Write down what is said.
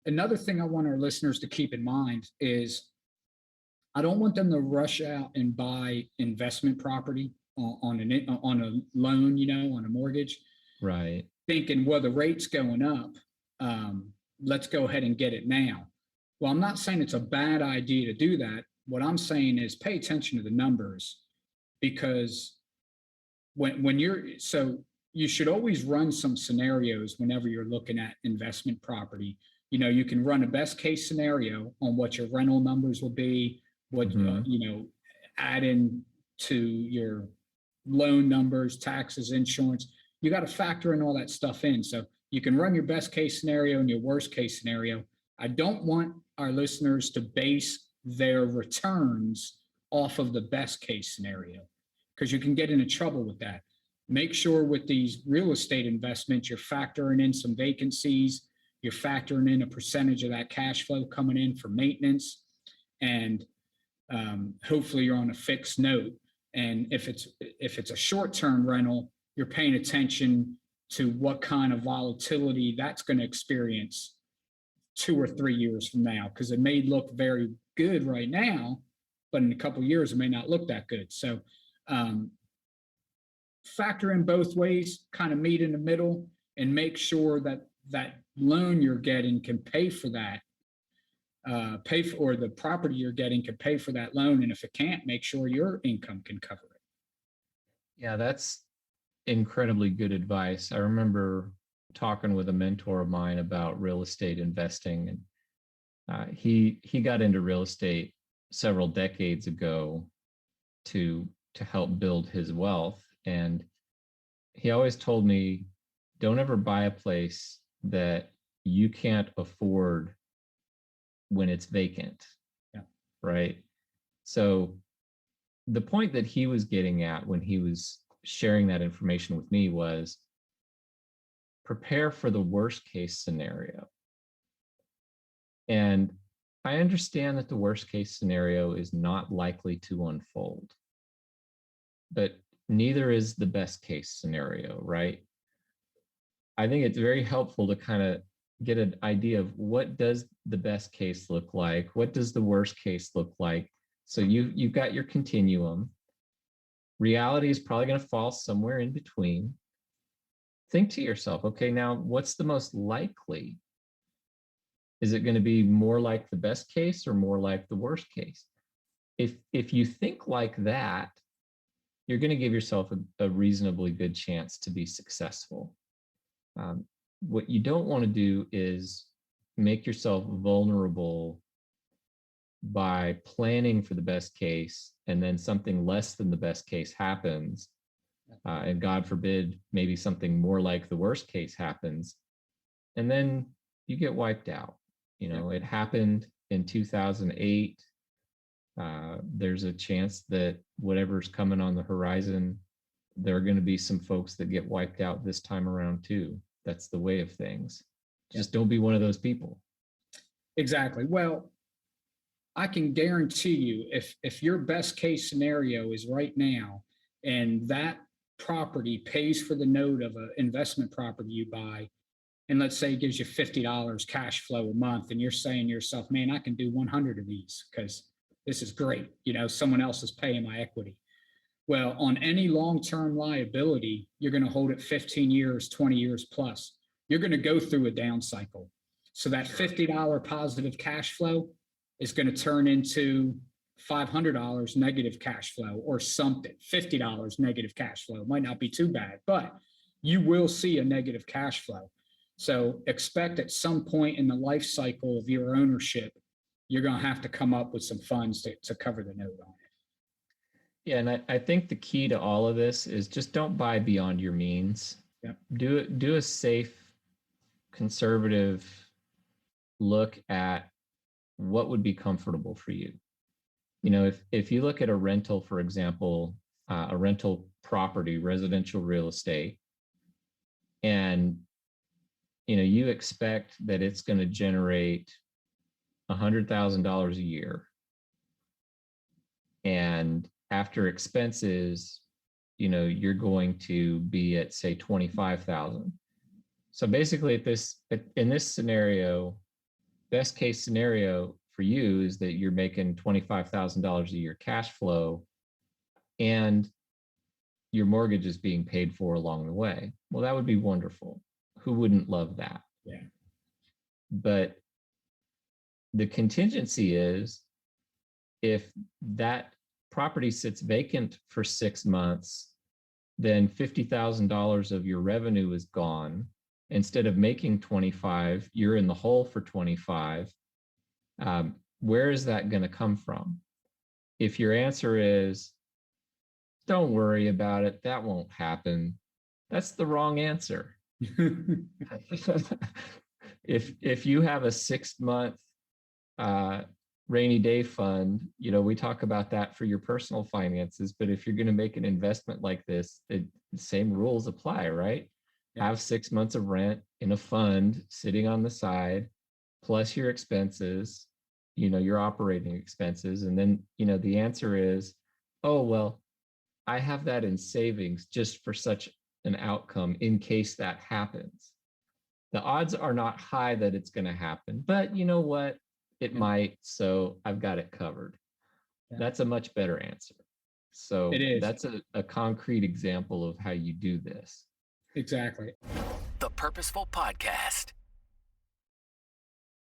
another thing I want our listeners to keep in mind is I don't want them to rush out and buy investment property on a loan, on a mortgage, Right. thinking, well, the rate's going up. Um, let's go ahead and get it now. Well, I'm not saying it's a bad idea to do that. What I'm saying is pay attention to the numbers, because when you're so you should always run some scenarios whenever you're looking at investment property. You can run a best case scenario on what your rental numbers will be, what Mm-hmm. add in to your loan numbers, taxes, insurance. You got to factor in all that stuff in. So you can run your best case scenario and your worst case scenario. I don't want our listeners to base their returns off of the best case scenario, because you can get into trouble with that. Make sure with these real estate investments, you're factoring in some vacancies, you're factoring in a percentage of that cash flow coming in for maintenance, and hopefully you're on a fixed note. And if it's a short-term rental, you're paying attention to what kind of volatility that's going to experience 2 or 3 years from now, because it may look very good right now, but in a couple of years it may not look that good. So um, factor in both ways, kind of meet in the middle, and make sure that that loan you're getting can pay for that, pay for, or the property you're getting can pay for that loan. And if it can't, make sure your income can cover it. Yeah, that's incredibly good advice. I remember talking with a mentor of mine about real estate investing, and he got into real estate several decades ago to help build his wealth, and he always told me, don't ever buy a place that you can't afford when it's vacant. Yeah. Right. So the point that he was getting at when he was sharing that information with me was prepare for the worst case scenario. And I understand that the worst case scenario is not likely to unfold, but neither is the best case scenario, right? I think it's very helpful to kind of get an idea of what does the best case look like? What does the worst case look like? So you've got your continuum. Reality is probably going to fall somewhere in between. Think to yourself, okay, now what's the most likely? Is it going to be more like the best case or more like the worst case? If you think like that, you're going to give yourself a reasonably good chance to be successful. What you don't want to do is make yourself vulnerable by planning for the best case, and then something less than the best case happens. And God forbid, maybe something more like the worst case happens. And then you get wiped out. It happened in 2008. There's a chance that whatever's coming on the horizon, there are going to be some folks that get wiped out this time around too. That's the way of things. Just don't be one of those people. Exactly. Well, I can guarantee you, if your best case scenario is right now, and that property pays for the note of an investment property you buy, and let's say it gives you $50 cash flow a month, and you're saying to yourself, man, I can do 100 of these because this is great. Someone else is paying my equity. Well, on any long-term liability, you're going to hold it 15 years, 20 years plus. You're going to go through a down cycle. So that $50 positive cash flow is going to turn into $500 negative cash flow or something. $50 negative cash flow might not be too bad, but you will see a negative cash flow. So expect at some point in the life cycle of your ownership, you're going to have to come up with some funds to cover the note on it. Yeah, and I think the key to all of this is just don't buy beyond your means. Yep. Do a safe, conservative look at what would be comfortable for you. If you look at a rental, for example, a rental property, residential real estate, and you expect that it's going to generate $100,000 a year, and after expenses, you're going to be at, say, 25,000. So basically in this scenario, best case scenario for you is that you're making $25,000 a year cash flow and your mortgage is being paid for along the way. Well, that would be wonderful. Who wouldn't love that? Yeah. But the contingency is if that property sits vacant for 6 months, then $50,000 of your revenue is gone. Instead of making 25, you're in the hole for 25. Where is that going to come from? If your answer is, don't worry about it, that won't happen, that's the wrong answer. If you have a 6-month rainy day fund, we talk about that for your personal finances, but if you're going to make an investment like this, the same rules apply, right? Yeah. Have 6 months of rent in a fund sitting on the side, plus your expenses, your operating expenses. And then, the answer is, oh, well, I have that in savings just for such an outcome in case that happens. The odds are not high that it's going to happen, but you know what? It might, so I've got it covered. Yeah. That's a much better answer. So that's a concrete example of how you do this. Exactly. The Purposeful Podcast.